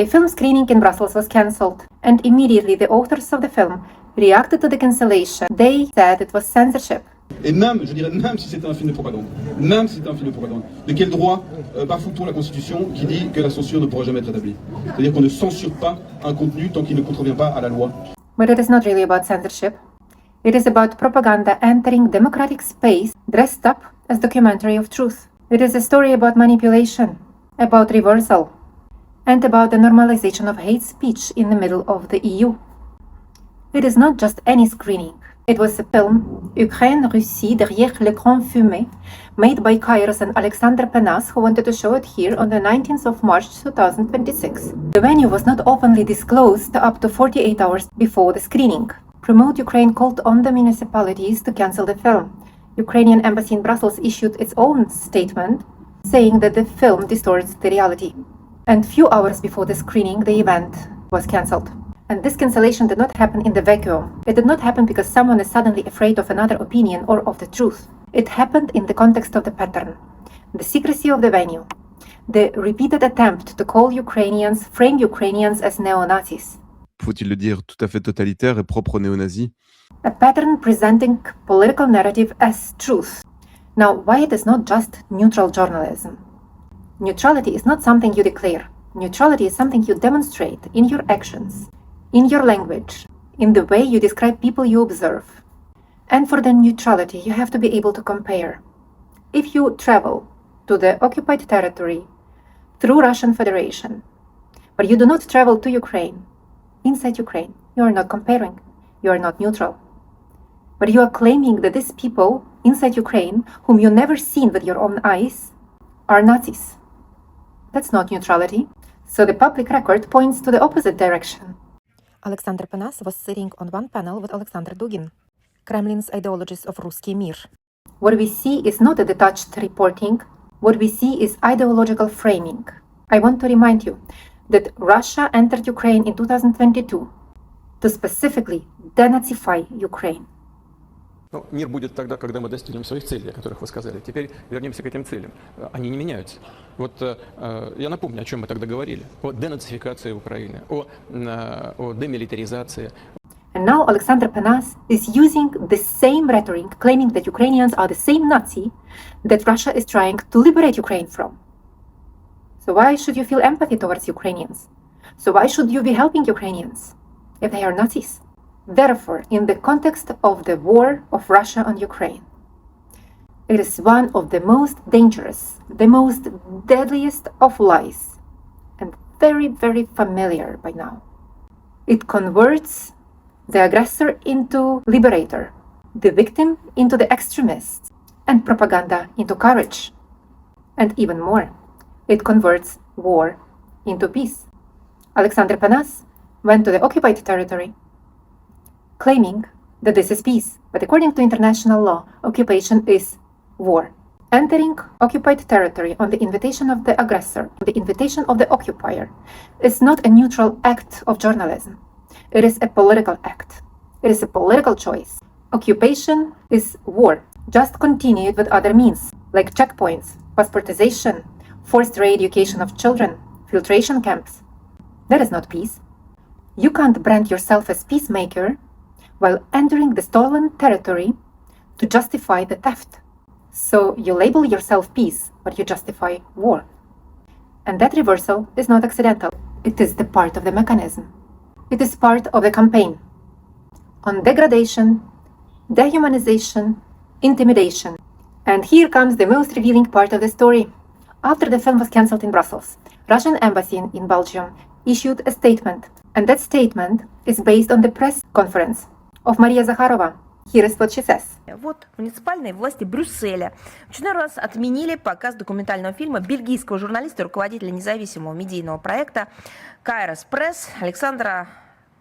A film screening in Brussels was cancelled, and immediately the authors of the film reacted to the cancellation. They said it was censorship. Et même, je dirais même si c'était un film de propagande, même si c'était un film de propagande, de quel droit bafoue-t-on la Constitution qui dit que la censure ne pourra jamais être établie? C'est-à-dire qu'on ne censure pas un contenu tant qu'il ne contrevient pas à la loi. But it is not really about censorship. It is about propaganda entering democratic space dressed up as documentary of truth. It is a story about manipulation, about reversal, and about the normalization of hate speech in the middle of the EU. It is not just any screening. It was a film, Ukraine, Russie, derrière l'écran fumé, made by Kairos and Alexander Penas, who wanted to show it here on the 19th of March 2026. The venue was not openly disclosed up to 48 hours before the screening. Promote Ukraine called on the municipalities to cancel the film. Ukrainian embassy in Brussels issued its own statement, saying that the film distorts the reality. And few hours before the screening, the event was cancelled. And this cancellation did not happen in the vacuum. It did not happen because someone is suddenly afraid of another opinion or of the truth. It happened in the context of the pattern, the secrecy of the venue, the repeated attempt to call Ukrainians, frame Ukrainians as neo-Nazis. Faut-il le dire, tout à fait totalitaire et propre aux néo-nazis. A pattern presenting political narrative as truth. Now, why it is not just neutral journalism? Neutrality is not something you declare. Neutrality is something you demonstrate in your actions, in your language, in the way you describe people you observe. And for the neutrality, you have to be able to compare. If you travel to the occupied territory through Russian Federation, but you do not travel to Ukraine, inside Ukraine, you are not comparing, you are not neutral. But you are claiming that these people inside Ukraine, whom you never seen with your own eyes, are Nazis. That's not neutrality. So the public record points to the opposite direction. Alexander Penas was sitting on one panel with Alexander Dugin, Kremlin's ideologist of Ruski Mir. What we see is not a detached reporting. What we see is ideological framing. I want to remind you that Russia entered Ukraine in 2022 to specifically denazify Ukraine. Ну, мир будет тогда, когда мы достигнем своих целей, о которых вы сказали. Теперь вернемся к этим целям. Они не меняются. Вот я напомню, о чем мы тогда говорили. О денацификации Украины, о демилитаризации. And now Alexander Penas is using the same rhetoric, claiming that Ukrainians are the same Nazi that Russia is trying to liberate Ukraine from. So why should you feel empathy towards Ukrainians? So why should you be helping Ukrainians if they are Nazis? Therefore, in the context of the war of Russia on Ukraine, it is one of the most dangerous, the most deadliest of lies, and very, very familiar by now. It converts the aggressor into liberator, the victim into the extremist, and propaganda into courage. And even more, it converts war into peace. Alexander Penas went to the occupied territory, claiming that this is peace, but according to international law, occupation is war. Entering occupied territory on the invitation of the aggressor, the invitation of the occupier, is not a neutral act of journalism. It is a political act. It is a political choice. Occupation is war, just continued with other means, like checkpoints, passportization, forced re-education of children, filtration camps. That is not peace. You can't brand yourself as peacemaker while entering the stolen territory to justify the theft. So you label yourself peace, but you justify war. And that reversal is not accidental. It is the part of the mechanism. It is part of the campaign on degradation, dehumanization, intimidation. And here comes the most revealing part of the story. After the film was cancelled in Brussels, Russian embassy in Belgium issued a statement. And that statement is based on the press conference of Maria Zakharova. Here is what she says. Вот муниципальные власти Брюсселя в очередной раз отменили показ документального фильма бельгийского журналиста и руководителя независимого медийного проекта Kairos Press Александра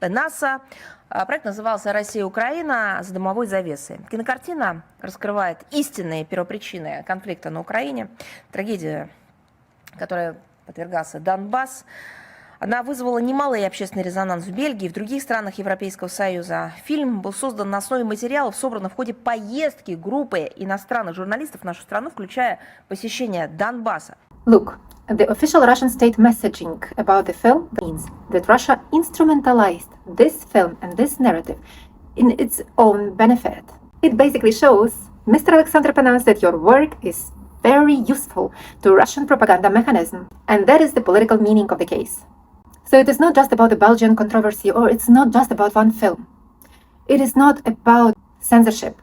Пенаса. Проект назывался «Россия и Украина за дымовой завесой». Кинокартина раскрывает истинные первопричины конфликта на Украине, трагедия, которой подвергался Донбасс. Она вызвала немалый общественный резонанс в Бельгии и в других странах Европейского Союза. Фильм был создан на основе материалов, собранных в ходе поездки группы иностранных журналистов в нашу страну, включая посещение Донбасса. Look, the official Russian state messaging about the film means that Russia instrumentalized this film and this narrative in its own benefit. It basically shows, Mr. Alexander Panas, that your work is very useful to Russian propaganda mechanism, and that is the political meaning of the case. So it is not just about the Belgian controversy, or it's not just about one film. It is not about censorship.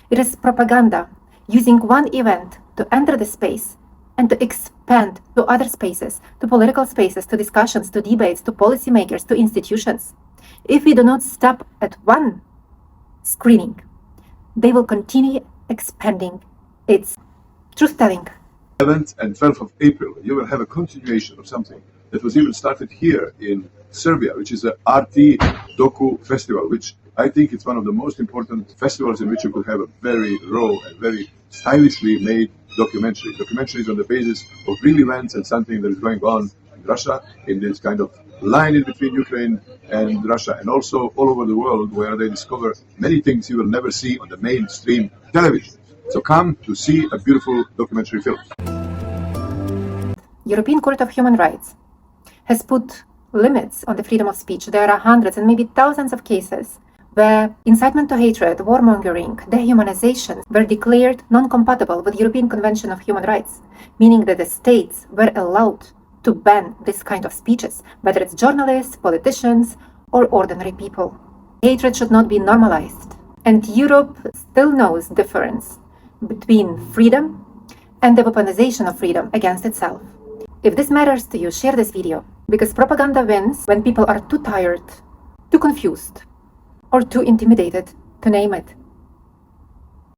It is propaganda, using one event to enter the space and to expand to other spaces, to political spaces, to discussions, to debates, to policymakers, to institutions. If we do not stop at one screening, they will continue expanding its truth-telling. 11th and 12th of April, you will have a continuation of something that was even started here in Serbia, which is a RT Doku Festival, which I think it's one of the most important festivals in which you could have a very raw and very stylishly made documentary. Documentaries on the basis of real events and something that is going on in Russia, in this kind of line in between Ukraine and Russia, and also all over the world, where they discover many things you will never see on the mainstream television. So come to see a beautiful documentary film. European Court of Human Rights has put limits on the freedom of speech. There are hundreds and maybe thousands of cases where incitement to hatred, warmongering, dehumanization were declared non-compatible with the European Convention of Human Rights, meaning that the states were allowed to ban this kind of speeches, whether it's journalists, politicians, or ordinary people. Hatred should not be normalized. And Europe still knows the difference between freedom and the weaponization of freedom against itself. If this matters to you, share this video, because propaganda wins when people are too tired, too confused, or too intimidated to name it.